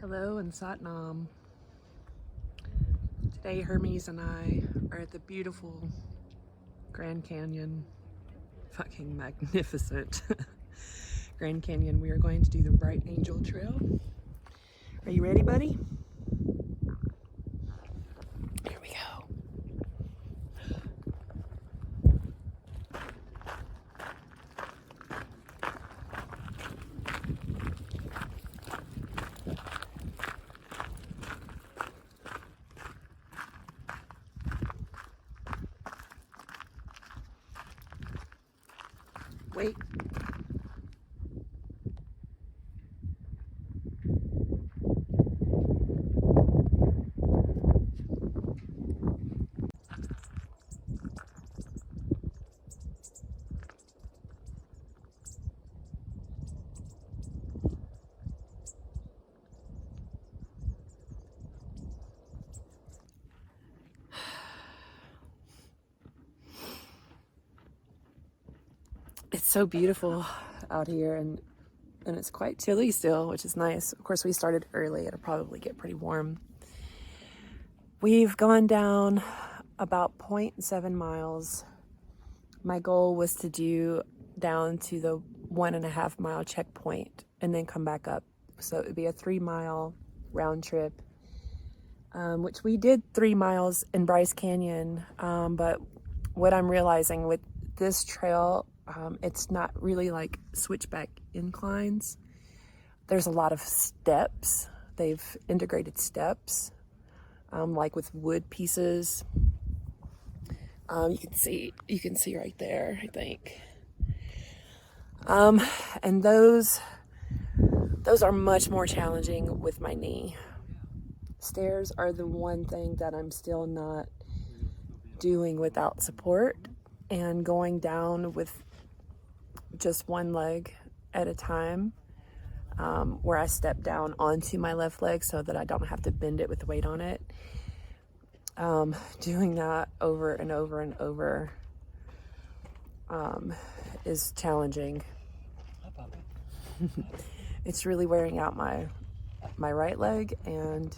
Hello in Satnam. Today Hermes and I are at the beautiful Grand Canyon. Fucking magnificent Grand Canyon. We are going to do the Bright Angel Trail. Are you ready, buddy? Here we go. Wait. It's so beautiful out here and it's quite chilly still, which is nice. Of course, we started early. It'll probably get pretty warm. We've gone down about 0.7 miles. My goal was to do down to the 1.5 mile checkpoint and then come back up. So it would be a 3-mile round trip, which we did 3 miles in Bryce Canyon. But what I'm realizing with this trail, it's not really like switchback inclines. There's a lot of steps. They've integrated steps, like with wood pieces. You can see right there, I think. And those are much more challenging with my knee. Stairs are the one thing that I'm still not doing without support, and going down with just one leg at a time, where I step down onto my left leg so that I don't have to bend it with weight on it. Doing that over and over and over is challenging. It's really wearing out my right leg, and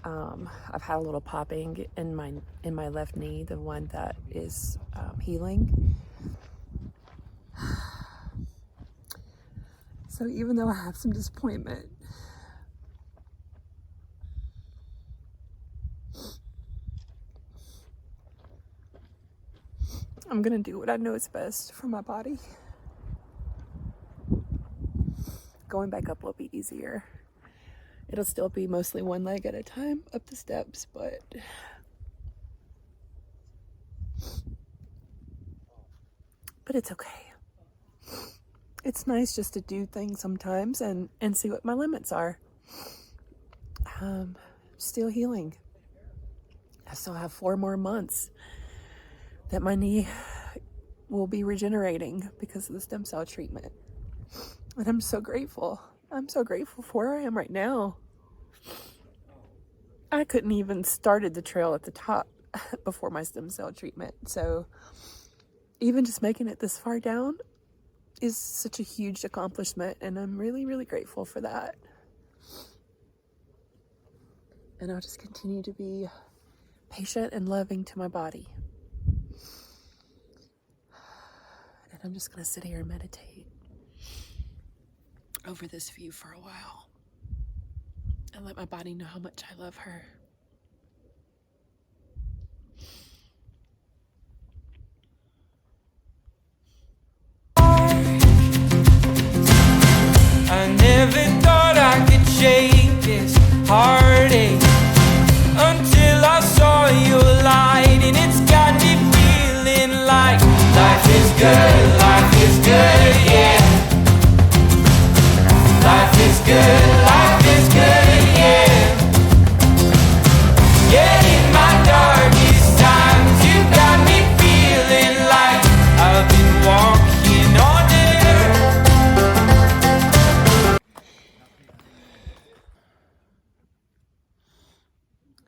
I've had a little popping in my left knee, the one that is healing. So even though I have some disappointment, I'm gonna do what I know is best for my body. Going back up will be easier. It'll still be mostly one leg at a time up the steps, but it's okay. It's nice just to do things sometimes and see what my limits are. Still healing. I still have 4 more months that my knee will be regenerating because of the stem cell treatment. And I'm so grateful. I'm so grateful for where I am right now. I couldn't even started the trail at the top before my stem cell treatment. So even just making it this far down is such a huge accomplishment, and I'm really, really grateful for that. And I'll just continue to be patient and loving to my body. And I'm just gonna sit here and meditate over this view for a while and let my body know how much I love her. I never thought I could shake this heartache until I saw your light, and it's got me feeling like life is good, yeah. Life is good, yeah. Yeah, in my darkest times, you got me feeling like I've been walking on air.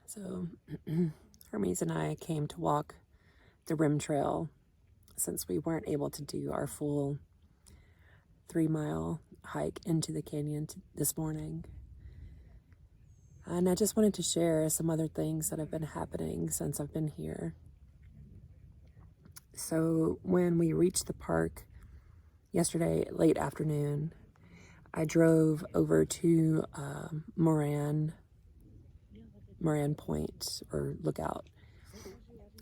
So Hermes and I came to walk the rim trail since we weren't able to do our full 3-mile hike into the canyon this morning. And I just wanted to share some other things that have been happening since I've been here. So when we reached the park yesterday, late afternoon, I drove over to Moran Point or Lookout.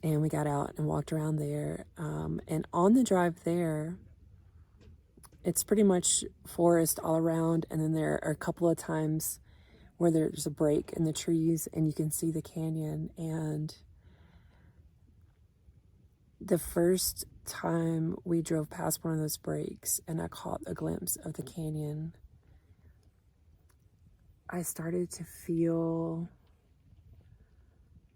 And we got out and walked around there. And on the drive there, it's pretty much forest all around. And then there are a couple of times where there's a break in the trees and you can see the canyon. And the first time we drove past one of those breaks and I caught a glimpse of the canyon, I started to feel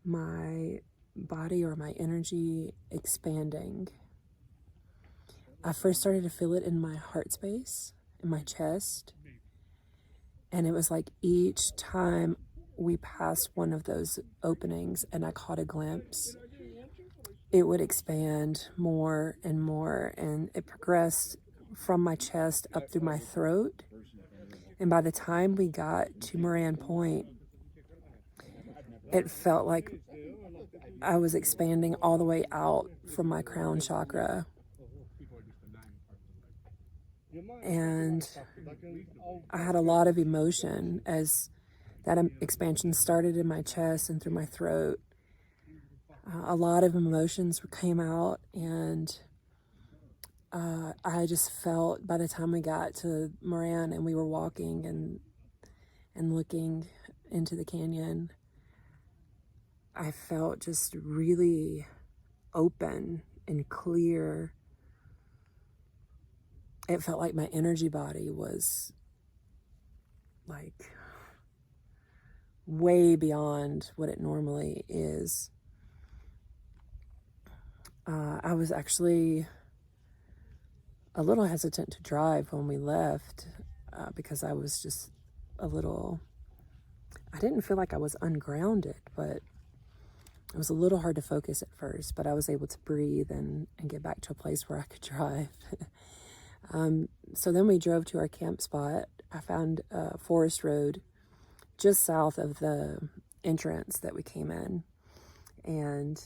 my body or my energy expanding. I first started to feel it in my heart space, in my chest. And it was like each time we passed one of those openings and I caught a glimpse, it would expand more and more. And it progressed from my chest up through my throat. And by the time we got to Moran Point, it felt like I was expanding all the way out from my crown chakra. And I had a lot of emotion as that expansion started in my chest and through my throat. A lot of emotions came out, and I just felt by the time we got to Moran and we were walking and looking into the canyon, I felt just really open and clear. It felt like my energy body was like way beyond what it normally is. I was actually a little hesitant to drive when we left because I was just a little, I didn't feel like I was ungrounded, but it was a little hard to focus at first, but I was able to breathe and get back to a place where I could drive. So then we drove to our camp spot. I found a forest road just south of the entrance that we came in, and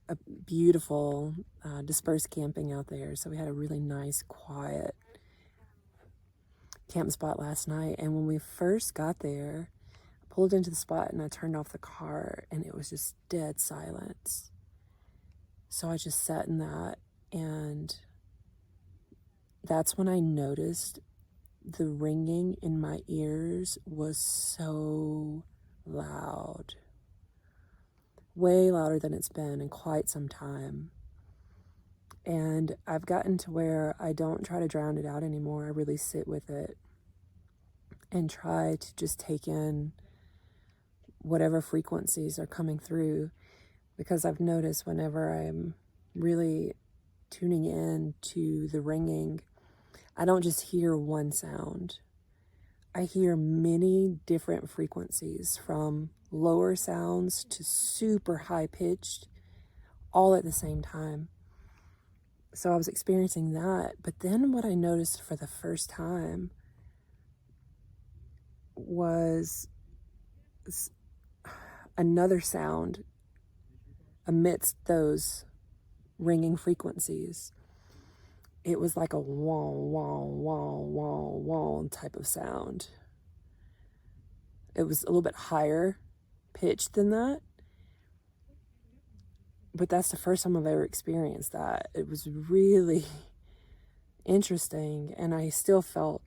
a beautiful dispersed camping out there. So we had a really nice, quiet camp spot last night. And when we first got there, I pulled into the spot and I turned off the car and it was just dead silence. So I just sat in that, and that's when I noticed the ringing in my ears was so loud. Way louder than it's been in quite some time. And I've gotten to where I don't try to drown it out anymore. I really sit with it and try to just take in whatever frequencies are coming through, because I've noticed whenever I'm really tuning in to the ringing, I don't just hear one sound. I hear many different frequencies, from lower sounds to super high pitched, all at the same time. So I was experiencing that. But then what I noticed for the first time was another sound amidst those ringing frequencies. It was like a wah, wah, wah, wah, wah type of sound. It was a little bit higher pitched than that. But that's the first time I've ever experienced that. It was really interesting. And I still felt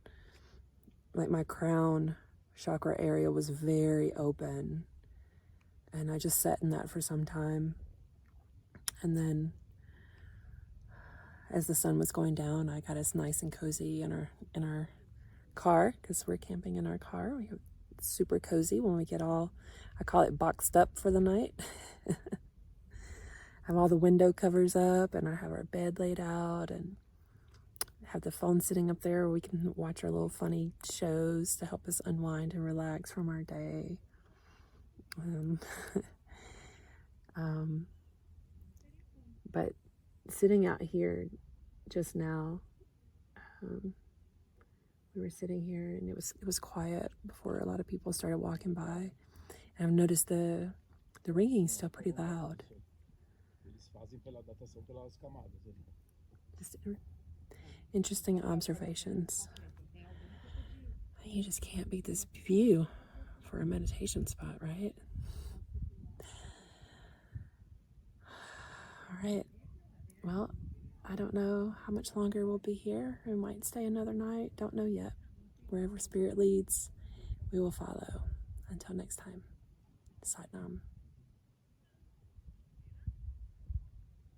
like my crown chakra area was very open. And I just sat in that for some time. And then as the sun was going down, I got us nice and cozy in our car, because we're camping in our car. It's super cozy when we get all, I call it boxed up for the night. I have all the window covers up, and I have our bed laid out, and have the phone sitting up there where we can watch our little funny shows to help us unwind and relax from our day. But sitting out here just now, we were sitting here and it was quiet before a lot of people started walking by. I've noticed the ringing's still pretty loud. Just interesting observations. You just can't beat this view for a meditation spot, right? All right. Well, I don't know how much longer we'll be here. We might stay another night. Don't know yet. Wherever spirit leads, we will follow. Until next time, Sat Nam.